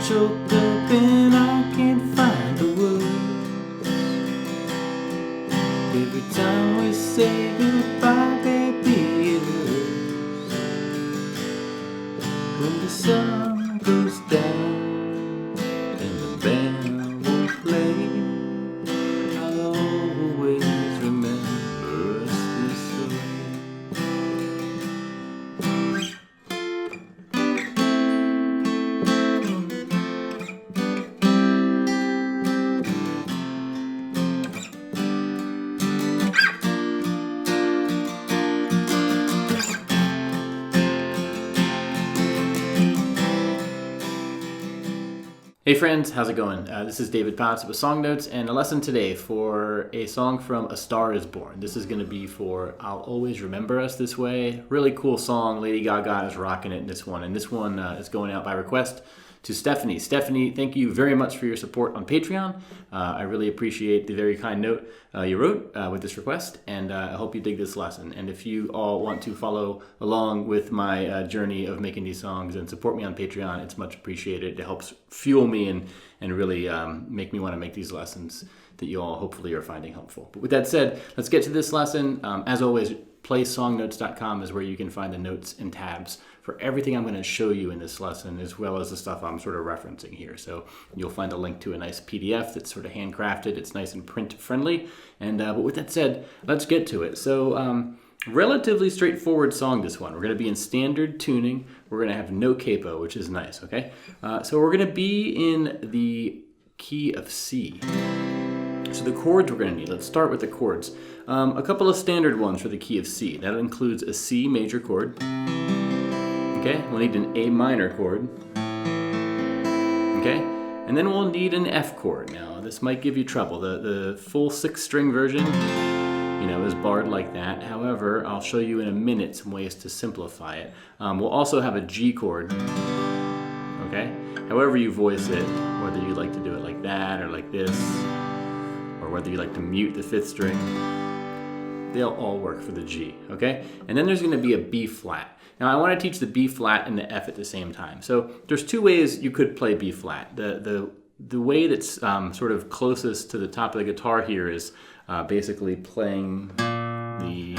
choked up and I can't find the words. Every time we say goodbye, baby, it hurts. When the sun goes down and the band won't play, I'll always remember us this way. Hey friends, how's it going? This is David Potts with Song Notes and a lesson today for a song from A Star Is Born. This is going to be for I'll Always Remember Us This Way. Really cool song. Lady Gaga is rocking it in this one. And this one is going out by request to Stephanie. Stephanie, thank you very much for your support on Patreon. I really appreciate the very kind note you wrote with this request, and I hope you dig this lesson. And if you all want to follow along with my journey of making these songs and support me on Patreon, it's much appreciated. It helps fuel me and really make me want to make these lessons that you all hopefully are finding helpful. But with that said, let's get to this lesson. As always, playsongnotes.com is where you can find the notes and tabs for everything I'm going to show you in this lesson, as well as the stuff I'm sort of referencing here. So you'll find a link to a nice PDF that's sort of handcrafted. It's nice and print friendly. And but with that said, let's get to it. So relatively straightforward song, this one. We're going to be in standard tuning. We're going to have no capo, which is nice, okay? So we're going to be in the key of C. So the chords we're going to need, let's start with the chords. A couple of standard ones for the key of C. That includes a C major chord. Okay, we'll need an A minor chord. Okay, and then we'll need an F chord. Now, this might give you trouble. The full 6-string version, is barred like that. However, I'll show you in a minute some ways to simplify it. We'll also have a G chord. Okay, however you voice it, whether you like to do it like that or like this, or whether you like to mute the 5th string, they'll all work for the G, okay? And then there's gonna be a B flat. Now I wanna teach the B flat and the F at the same time. So there's 2 ways you could play B flat. The way that's sort of closest to the top of the guitar here is basically playing the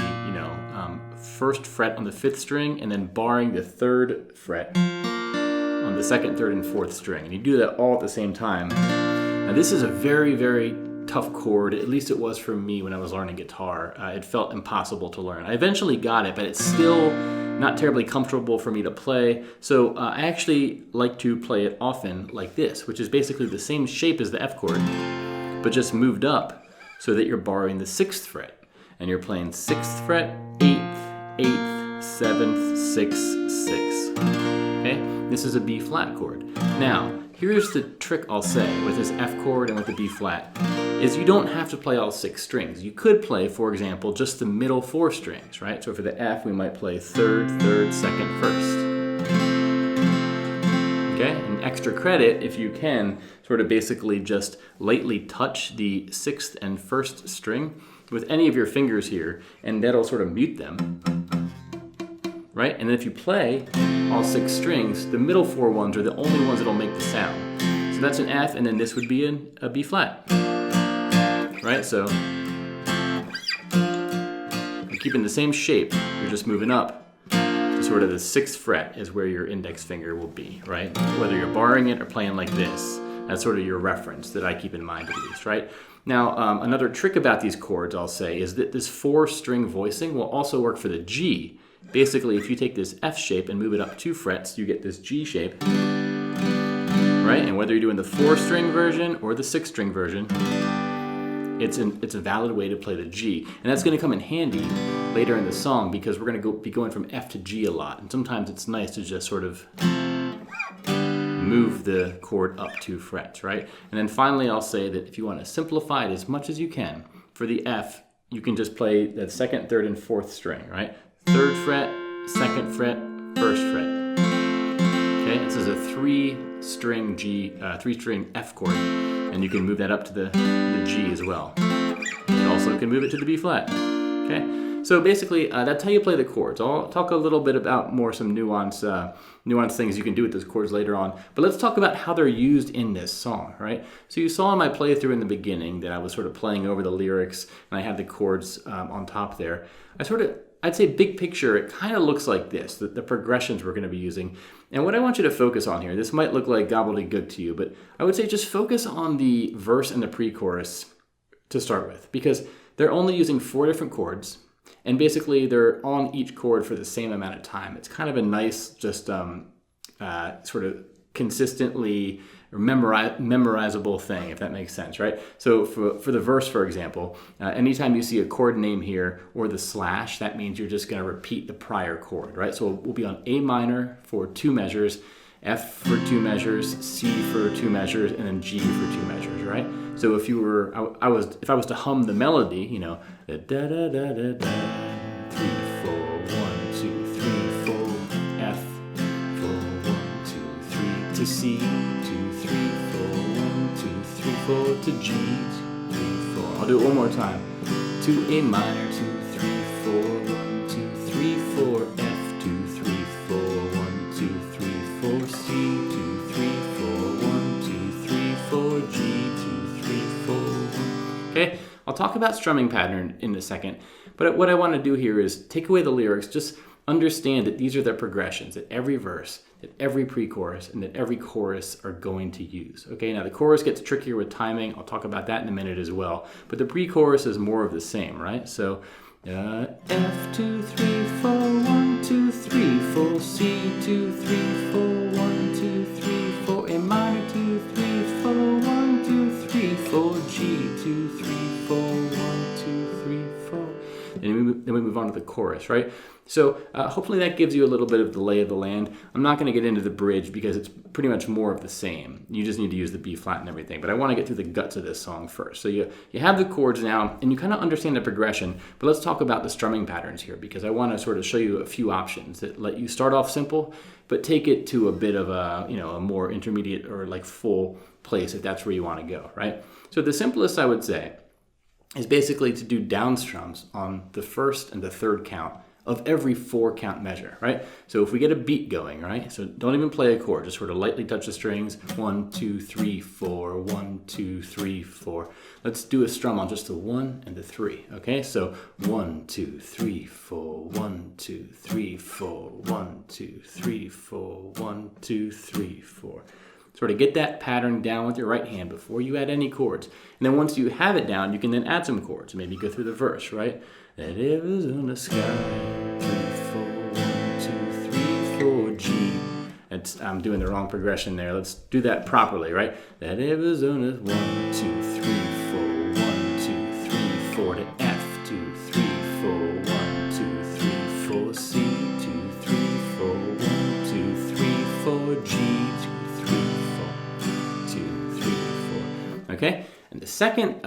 1st fret on the 5th string and then barring the 3rd fret on the 2nd, 3rd, and 4th string. And you do that all at the same time. Now this is a very, very tough chord, at least it was for me when I was learning guitar. It felt impossible to learn. I eventually got it, but it's still not terribly comfortable for me to play. So I actually like to play it often like this, which is basically the same shape as the F chord, but just moved up so that you're barring the 6th fret. And you're playing 6th fret, 8th, 8th, 7th, 6th, 6th. Okay? This is a B flat chord. Now, here's the trick I'll say with this F chord and with the B flat, is you don't have to play all 6 strings. You could play, for example, just the middle 4 strings, right? So for the F, we might play 3rd, 3rd, 2nd, 1st. Okay, and extra credit, if you can, sort of basically just lightly touch the 6th and 1st string with any of your fingers here, and that'll sort of mute them, right? And then if you play all 6 strings, the middle 4 ones are the only ones that'll make the sound. So that's an F, and then this would be a B flat, right? So you're keeping the same shape, you're just moving up to sort of the 6th fret is where your index finger will be, right? Whether you're barring it or playing like this, that's sort of your reference that I keep in mind at least, right? Now, another trick about these chords, I'll say, is that this 4-string voicing will also work for the G. Basically, if you take this F shape and move it up 2 frets, you get this G shape, right? And whether you're doing the 4-string version or the 6-string version, it's a valid way to play the G. And that's going to come in handy later in the song because we're going to be going from F to G a lot. And sometimes it's nice to just sort of move the chord up 2 frets, right? And then finally, I'll say that if you want to simplify it as much as you can, for the F, you can just play the 2nd, 3rd, and 4th string, right? 3rd fret, 2nd fret, 1st fret. Okay, this is a 3-string G, 3-string F chord, and you can move that up to the G as well. You also can move it to the B flat. Okay, So basically, that's how you play the chords. I'll talk a little bit about some nuanced things you can do with those chords later on. But let's talk about how they're used in this song, right? So you saw in my playthrough in the beginning that I was sort of playing over the lyrics, and I had the chords on top there. I'd say big picture, it kind of looks like this, the progressions we're going to be using. And what I want you to focus on here, this might look like gobbledygook to you, but I would say just focus on the verse and the pre-chorus to start with, because they're only using 4 different chords, and basically they're on each chord for the same amount of time. It's kind of a nice, just sort of consistently memorizable thing, if that makes sense, right? So for the verse, for example, anytime you see a chord name here or the slash, that means you're just going to repeat the prior chord, right? So we'll be on A minor for 2 measures, F for 2 measures, C for 2 measures, and then G for 2 measures, right? So if I was to hum the melody, you know, da da da da da, 3 4 1 2 3 4 F 4 1 2 3 to C 2 3 4 1 2 3 4 to G 3 4. I'll do it one more time. To A minor 2 3 4 1 2 3 4 F 2 3 4 1 2 3 4 C 2 3 4 1 2 3 4 G 2 3 4 1. Okay, I'll talk about strumming pattern in a second, but what I want to do here is take away the lyrics, just understand that these are the progressions that every verse, that every pre-chorus, and that every chorus are going to use. Okay, now the chorus gets trickier with timing. I'll talk about that in a minute as well, but the pre-chorus is more of the same, right? So F 2 3 4 1 2 3 4 C 2 3 4 1 2 3 4 A minor 2 3 4 1 2 3 4 G 2 3 4 1 2 3 4. Then we move on to the chorus, right? So hopefully that gives you a little bit of the lay of the land. I'm not going to get into the bridge because it's pretty much more of the same. You just need to use the B flat and everything. But I want to get through the guts of this song first. So you have the chords now, and you kind of understand the progression. But let's talk about the strumming patterns here, because I want to sort of show you a few options that let you start off simple, but take it to a bit of a more intermediate or like full place if that's where you want to go, right? So the simplest I would say is basically to do down strums on the first and the third count of every 4 count measure, right? So if we get a beat going, right? So don't even play a chord, just sort of lightly touch the strings. 1, 2, 3, 4, 1, 2, 3, 4. Let's do a strum on just the 1 and the 3, okay? So 1, 2, 3, 4, 1, 2, 3, 4, 1, 2, 3, 4, 1, 2, 3, 4. Sort of get that pattern down with your right hand before you add any chords. And then once you have it down, you can then add some chords. Maybe go through the verse, right? That it was on the sky, 3, 4, 1, 2, 3, 4, G. I'm doing the wrong progression there. Let's do that properly, right? That it was on a 1, 2, 3, 4, 1, 2, 3, 4 to F, 2, 3, 4, 1, 2, 3, 4, C, 2, 3, 4, 1, 2, 3, 4, G, 2, 3, 4, 2, 3, 4. Okay? And the second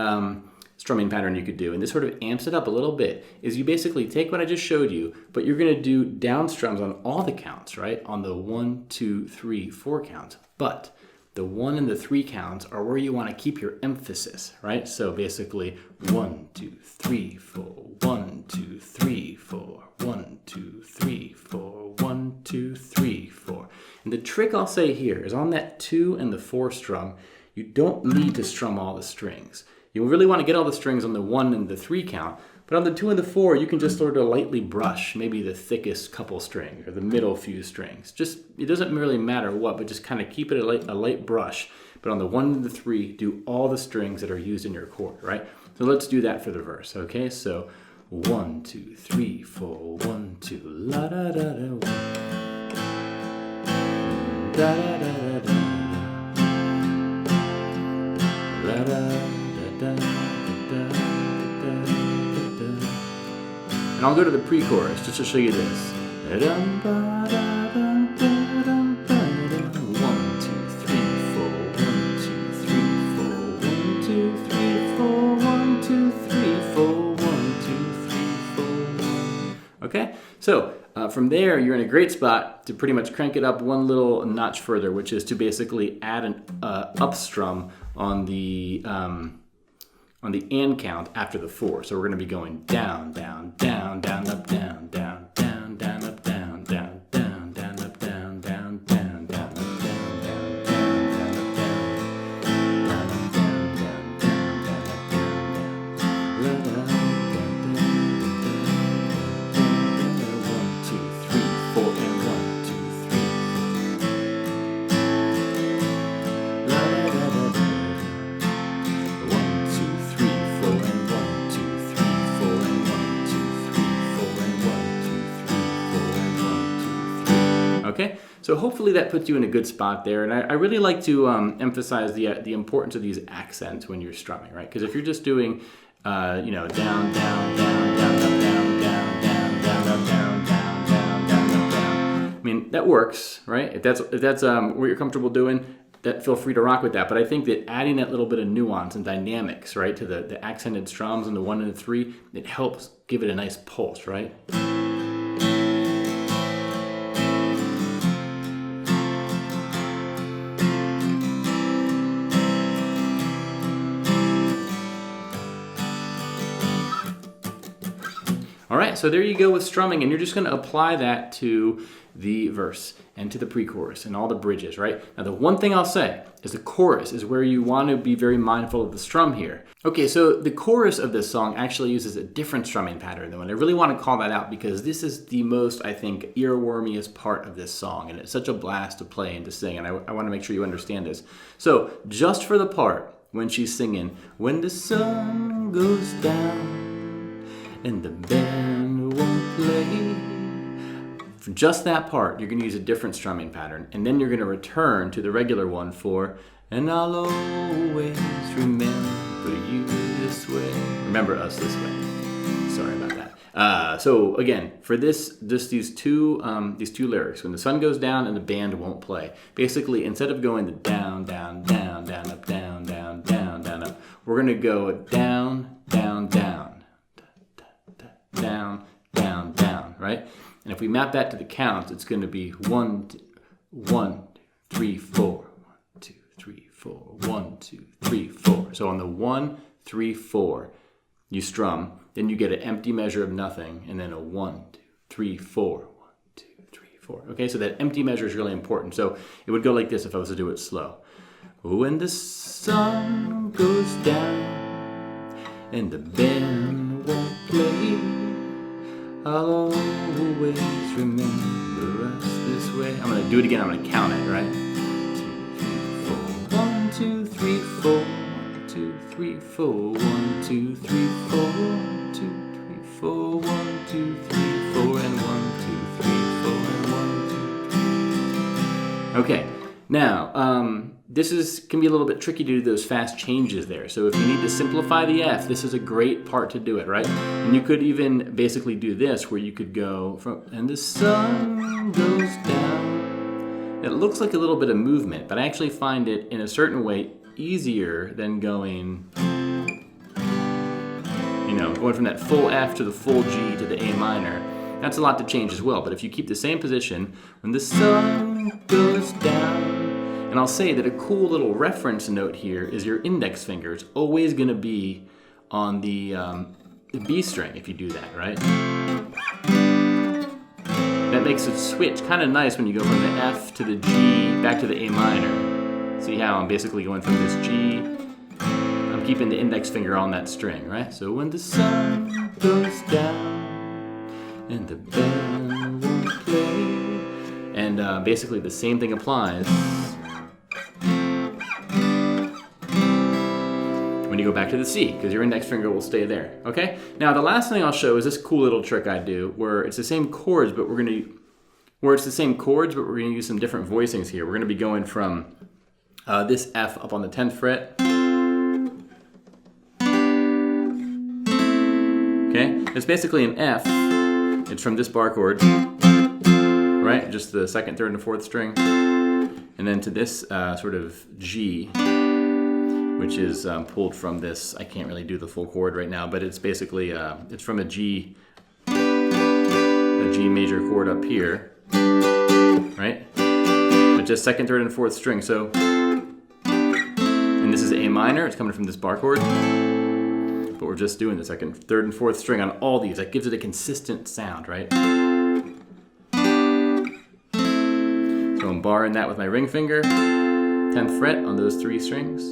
strumming pattern you could do, and this sort of amps it up a little bit, is you basically take what I just showed you, but you're going to do down strums on all the counts, right? On the 1, 2, 3, 4 counts. But the 1 and the 3 counts are where you want to keep your emphasis, right? So basically 1, 2, 3, 4, 1, 2, 3, 4, 1, 2, 3, 4, 1, 2, 3, 4. And the trick I'll say here is on that 2 and the 4 strum, you don't need to strum all the strings. You really want to get all the strings on the 1 and the 3 count, but on the 2 and the 4, you can just sort of lightly brush maybe the thickest couple strings or the middle few strings. Just, it doesn't really matter what, but just kind of keep it a light brush. But on the 1 and the 3, do all the strings that are used in your chord, right? So let's do that for the verse, okay? So 1, 2, 3, 4, 1, 2, la da da da, 1, da da da da, la da. And I'll go to the pre-chorus just to show you this. 1, 2, 3, 4, 1, 2, 3, 4, 1, 2, 3, 4, 1, 2, 3, 4, 1, 2, 3, 4, 1. Okay, so from there you're in a great spot to pretty much crank it up one little notch further, which is to basically add an up strum on the on the and count after the 4. So we're going to be going down, down, down, down, up, down, down, down, down, up, down, down, down, down, up, down, down, down, down, up, down, down, down, down, up, down, down, down, down, down, down, down. 1, 2, 3, 4, and 1, 2, 3. La la la la la. 1, 2, 3, 4, and 1, 2, 3, 4, and 1, 2, 3, 4, and 1, 2, 3, 4, and 1, 2, 3. Okay, so hopefully that puts you in a good spot there, and I really like to emphasize the importance of these accents when you're strumming, right? Because if you're just doing, you know, down, down, down, down, up, down, down, down, down, up, down, down, down, down, up, down. I mean, that works, right? If that's what you're comfortable doing, that feel free to rock with that. But I think that adding that little bit of nuance and dynamics, right, to the accented strums and the 1 and the 3, it helps give it a nice pulse, right? All right, so there you go with strumming, and you're just going to apply that to the verse and to the pre-chorus and all the bridges, right? Now, the one thing I'll say is the chorus is where you want to be very mindful of the strum here. Okay, so the chorus of this song actually uses a different strumming pattern, though, and I really want to call that out because this is the most, I think, earwormiest part of this song, and it's such a blast to play and to sing, and I want to make sure you understand this. So, just for the part when she's singing, when the sun goes down and the band won't play. For just that part, you're going to use a different strumming pattern, and then you're going to return to the regular one for, and I'll always remember you this way. Remember us this way. Sorry about that. So again, for this, just these two lyrics, when the sun goes down and the band won't play. Basically, instead of going the down, down, down, down, up, down, down, down, down, up, we're going to go down, down, down. Down, down, down, right? And if we map that to the counts, it's going to be 1, 3, 4. 1, 2, 3, 4. 1, 2, 3, 4. So on the 1, 3, 4, you strum, then you get an empty measure of nothing, and then a 1, 2, 3, 4. 1, 2, 3, 4. Okay, so that empty measure is really important. So it would go like this if I was to do it slow. When the sun goes down and the band won't play, I'll always remember us this way. I'm going to do it again. I'm going to count it, right? 2, 3, 4. 1, 2, 3, 4. 1, 2, 3, 4. 1, 2, 3, 4. 1, 2, 3, 4. And 1, 2, 3, 4. And 1, 2, 3. Okay. Now, this can be a little bit tricky to do those fast changes there. So if you need to simplify the F, this is a great part to do it, right? And you could even basically do this, where you could go from, and the sun goes down. It looks like a little bit of movement, but I actually find it in a certain way easier than going, you know, going from that full F to the full G to the A minor. That's a lot to change as well, but if you keep the same position, when the sun goes down. And I'll say that a cool little reference note here is your index finger is always going to be on the B string if you do that, right? That makes it switch kind of nice when you go from the F to the G back to the A minor. See how I'm basically going from this G, I'm keeping the index finger on that string, right? So when the sun goes down and the band won't play, and basically the same thing applies when you go back to the C, because your index finger will stay there, okay? Now, the last thing I'll show is this cool little trick I do, where it's the same chords, but we're gonna use some different voicings here. We're gonna be going from this F up on the 10th fret. Okay, it's basically an F. It's from this bar chord, right? Just the second, third, and fourth string. And then to this sort of G, which is pulled from this. I can't really do the full chord right now, but it's basically, it's from a G major chord up here, right? But just second, third, and fourth string. So, and this is A minor, it's coming from this bar chord. but we're just doing the second, third, and fourth string on all these. That gives it a consistent sound, right? So I'm barring that with my ring finger, 10th fret on those 3 strings.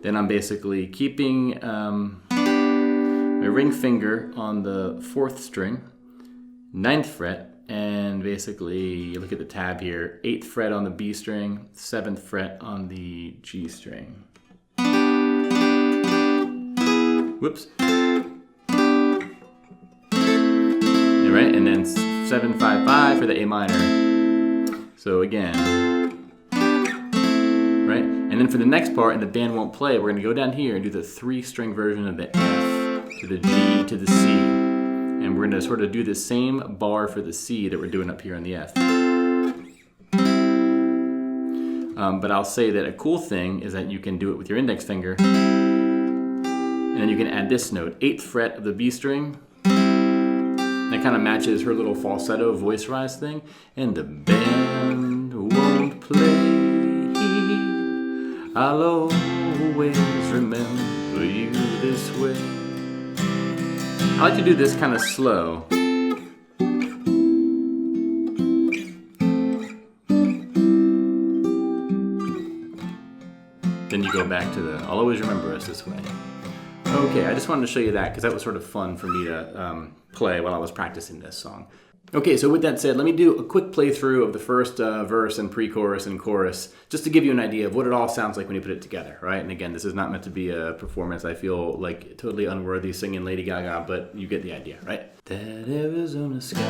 Then I'm basically keeping my ring finger on the 4th string, 9th fret, and basically, you look at the tab here, 8th fret on the B string, 7th fret on the G string. Whoops. All right, and then 7-5-5 for the A minor. So again, right? And then for the next part, and the band won't play, we're gonna go down here and do the 3-string version of the F to the G to the C. And we're gonna sort of do the same bar for the C that we're doing up here on the F. But I'll say that a cool thing is that you can do it with your index finger, and then you can add this note, 8th fret of the B string. That kind of matches her little falsetto voice rise thing. And the band won't play, I'll always remember you this way. I like to do this kind of slow. Then you go back to the, I'll always remember us this way. Okay, I just wanted to show you that because that was sort of fun for me to play while I was practicing this song. Okay, so with that said, let me do a quick playthrough of the first verse and pre-chorus and chorus, just to give you an idea of what it all sounds like when you put it together, right? And again, this is not meant to be a performance. I feel like totally unworthy singing Lady Gaga, but you get the idea, right? That Arizona sky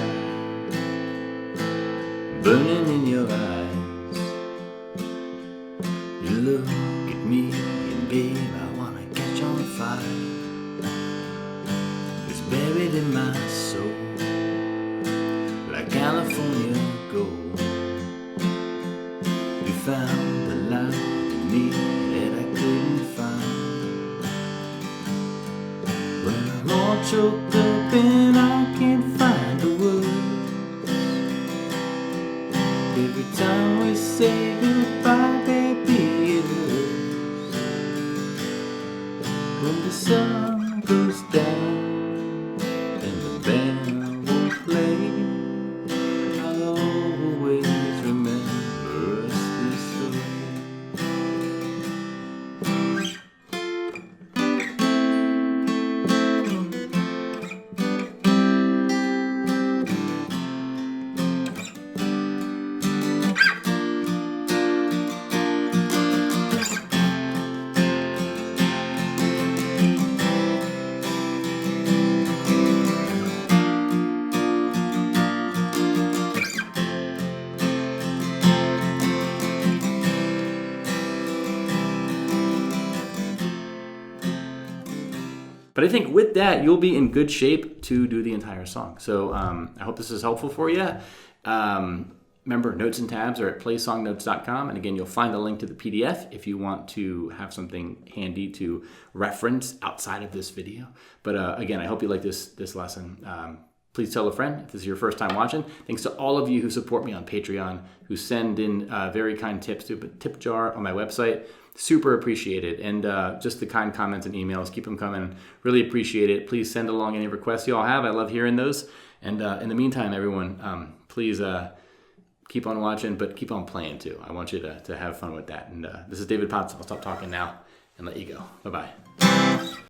burning in your eyes. You look at me and babe, I wanna catch on fire. It's buried in my soul, like California gold. You found the light in me that I couldn't find. When I'm all choked up and I can't find the words, every time we say goodbye, baby, it hurts. When the sun goes down and the band won't play, I'll always remember us this way. But I think with that, you'll be in good shape to do the entire song. So I hope this is helpful for you. Remember, notes and tabs are at playsongnotes.com. And again, you'll find a link to the PDF if you want to have something handy to reference outside of this video. But again, I hope you like this lesson. Please tell a friend if this is your first time watching. Thanks to all of you who support me on Patreon, who send in very kind tips to a tip jar on my website. Super appreciate it. And just the kind comments and emails, keep them coming. Really appreciate it. Please send along any requests you all have. I love hearing those. And in the meantime, everyone, please keep on watching, but keep on playing too. I want you to have fun with that. And this is David Potts. I'll stop talking now and let you go. Bye-bye.